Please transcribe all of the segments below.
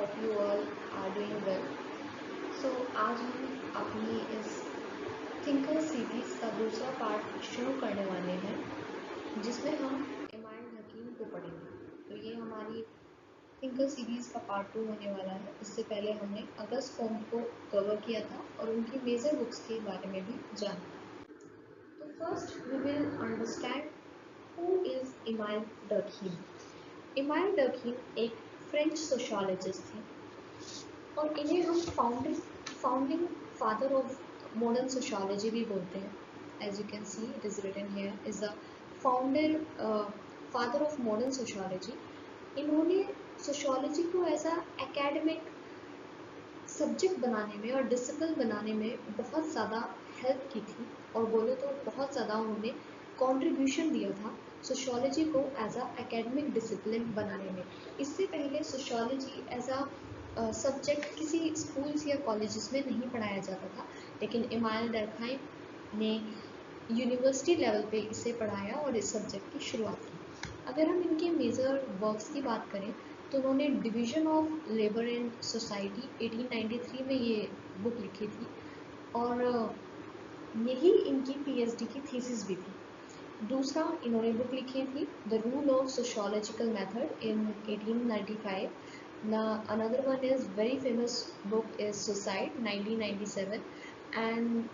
hope you all are doing well. So आज हम अपनी इस थिंकर सीरीज़ का दूसरा पार्ट शुरू करने वाले हैं जिसमें हम इमाम हकीम को पढ़ेंगे। तो ये हमारी थिंकर सीरीज़ का पार्ट 2 होने वाला है। इससे पहले हमने अगस्त फॉर्म को कवर किया था और उनकी मेजर बुक्स के बारे में भी जाना। तो first we will understand who is Emile Durkheim. इमाम डर्कीम एक फ्रेंच सोशियोलॉजिस्ट थे और इन्हें हम founding father of modern sociology भी बोलते हैं। As you can see it is written here is the founder father of modern sociology. इन्होंने सोशियोलॉजी को एज अ एकेडमिक सब्जेक्ट बनाने में और डिसिप्लिन बनाने में बहुत ज़्यादा हेल्प की थी और बोले तो बहुत ज़्यादा उन्होंने कंट्रीब्यूशन दिया था सोशियोलॉजी को एज अ एकेडमिक डिसिप्लिन बनाने में। इससे पहले सोशियोलॉजी एज अ सब्जेक्ट किसी स्कूल्स या कॉलेजेस में नहीं पढ़ाया जाता था, लेकिन इमाम डर्कीम ने यूनिवर्सिटी लेवल पे इसे पढ़ाया और इस सब्जेक्ट की शुरुआत की। अगर हम इनके मेजर वर्क्स की बात करें तो उन्होंने division of labour and society 1893 में ये बुक लिखी थी और यही इनकी पीएचडी की थीसिस भी थी। दूसरा इन्होंने बुक लिखी थी the rule of sociological method in 1895। Another one is very famous book is Suicide 1997 and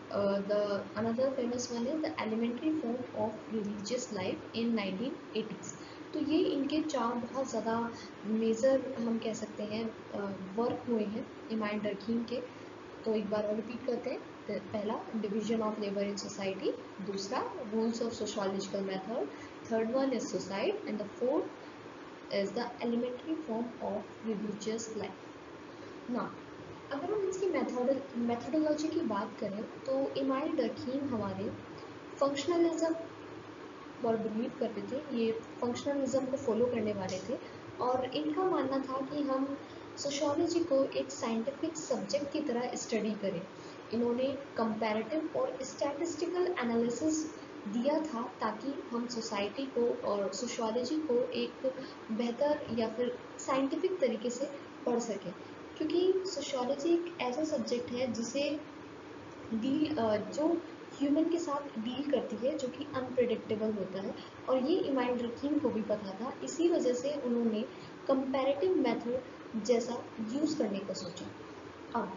the another famous one is the elementary form of religious life in 1980s। तो ये इनके चार बहुत ज़्यादा मेजर हम कह सकते हैं वर्क हुए हैं इमाम डर्कीम के। तो एक बार और रिपीट करते हैं। पहला division of labour in society, दूसरा rules of sociological method, third one is suicide and the fourth is the elementary form of religious life. ना अगर हम इसकी मेथोडोलॉजी की बात करें तो इमाम डर्कीम हमारे फंक्शनलिज्म और बिलीव करते थे, ये फंक्शनलिज्म को फॉलो करने वाले थे और इनका मानना था कि हम सोशियोलॉजी को एक साइंटिफिक सब्जेक्ट की तरह स्टडी करें। इन्होंने कंपैरेटिव और स्टैटिस्टिकल एनालिसिस दिया था ताकि हम सोसाइटी को और सोशियोलॉजी को एक बेहतर या फिर साइंटिफिक तरीके से पढ़ सकें, क्योंकि सोशियोलॉजी एक ऐसा सब्जेक्ट है जिसे जो ह्यूमन के साथ डील करती है, जो कि अनप्रेडिक्टेबल होता है और ये इमाम डर्कीम को भी पता था। इसी वजह से उन्होंने कंपैरेटिव मेथड जैसा यूज़ करने का सोचा। अब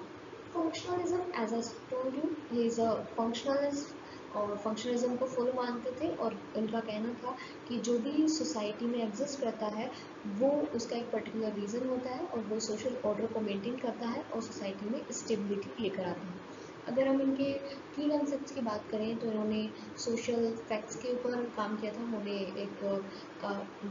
functionalism as I told you he is a functionalist और फंक्शनलिज्म को फुल मानते थे और उनका कहना था कि जो भी सोसाइटी में एग्जिस्ट करता है वो उसका एक पर्टिकुलर रीज़न होता है और वो सोशल ऑर्डर को मेंटेन करता है और सोसाइटी में स्टेबिलिटी लेकर आता है। अगर हम इनके की कंसेप्ट की बात करें तो इन्होंने सोशल फैक्ट्स के ऊपर काम किया था। उन्होंने एक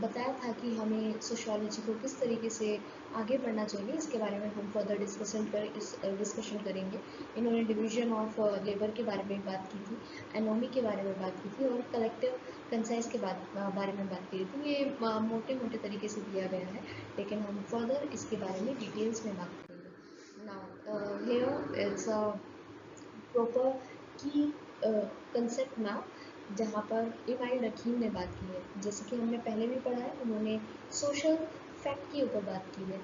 बताया था कि हमें सोशियोलॉजी को किस तरीके से आगे बढ़ना चाहिए, इसके बारे में हम फर्दर डिस्कशन करेंगे। इन्होंने डिवीजन ऑफ लेबर के बारे में बात की थी, एनोमी के बारे में बात की थी और कलेक्टिव कंसाइज के बारे में बात की थी। ये मोटे मोटे तरीके से दिया गया है, लेकिन हम फर्दर इसके बारे में डिटेल्स में बात करेंगे। Now here it's a proper की कंसेप्ट मैप जहाँ पर इमाम डर्कीम ने बात की है। जैसे कि हमने पहले भी पढ़ा है, उन्होंने सोशल फैक्ट के ऊपर बात की है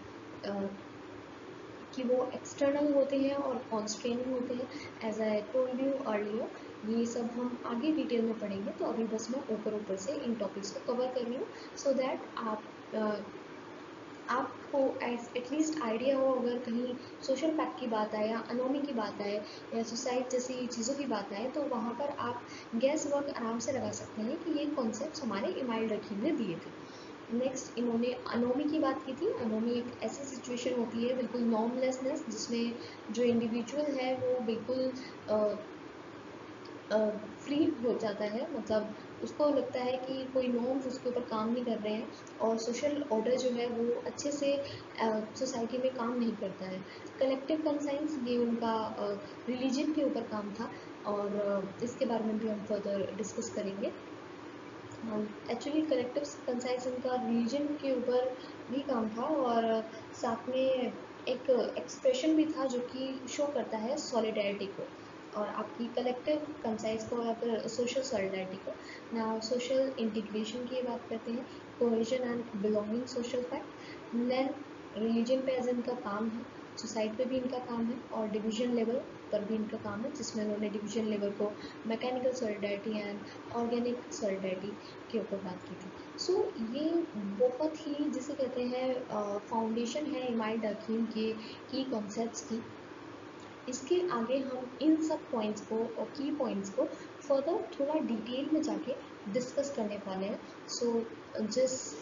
कि वो एक्सटर्नल होते हैं और कॉन्स्ट्रेनिंग होते हैं। As I told you earlier, ये सब हम आगे डिटेल में पढ़ेंगे, तो अभी बस मैं ऊपर से इन टॉपिक्स को कवर कर रही हूँ सो दैट आपको एटलीस्ट आइडिया हो। अगर कहीं सोशल फैक्ट की बात आए या अनोमी की बात आए या सुसाइड जैसी चीज़ों की बात आए तो वहाँ पर आप गैस वर्क आराम से लगा सकते हैं कि ये कॉन्सेप्ट हमारे इमाम डर्कीम ने दिए थे। नेक्स्ट इन्होंने अनोमी की बात की थी। अनोमी एक ऐसी सिचुएशन होती है, बिल्कुल नॉर्मलेसनेस, जिसमें जो इंडिविजुअल है वो बिल्कुल फ्री हो जाता है, मतलब उसको लगता है कि कोई नॉर्म्स उसके ऊपर काम नहीं कर रहे हैं और सोशल ऑर्डर जो है वो अच्छे से सोसाइटी में काम नहीं करता है। कलेक्टिव कंसाइंस ये उनका रिलीजन के ऊपर काम था और इसके बारे में भी हम फर्दर डिस्कस करेंगे। एक्चुअली कलेक्टिव कंसाइंस उनका रिलीजन के ऊपर भी काम था और साथ में एक एक्सप्रेशन भी था जो कि शो करता है सॉलिडारिटी को और आपकी कलेक्टिव कंसाइज को या फिर सोशल सॉलिडारिटी को। ना सोशल इंटीग्रेशन की बात करते हैं, cohesion and belonging social fact. Then religion पे एज इनका काम है, सोसाइटी पे भी इनका काम है, और डिवीजन लेवल पर भी इनका काम है, जिसमें उन्होंने डिवीजन लेवल को mechanical solidarity and organic solidarity के ऊपर बात की थी। सो ये बहुत ही जिसे कहते हैं फाउंडेशन है इमाइल हकीम के की कॉन्सेप्ट्स की। इसके आगे हम इन सब पॉइंट्स को और की पॉइंट्स को फर्दर थोड़ा डिटेल में जाके डिस्कस करने वाले हैं। सो जिस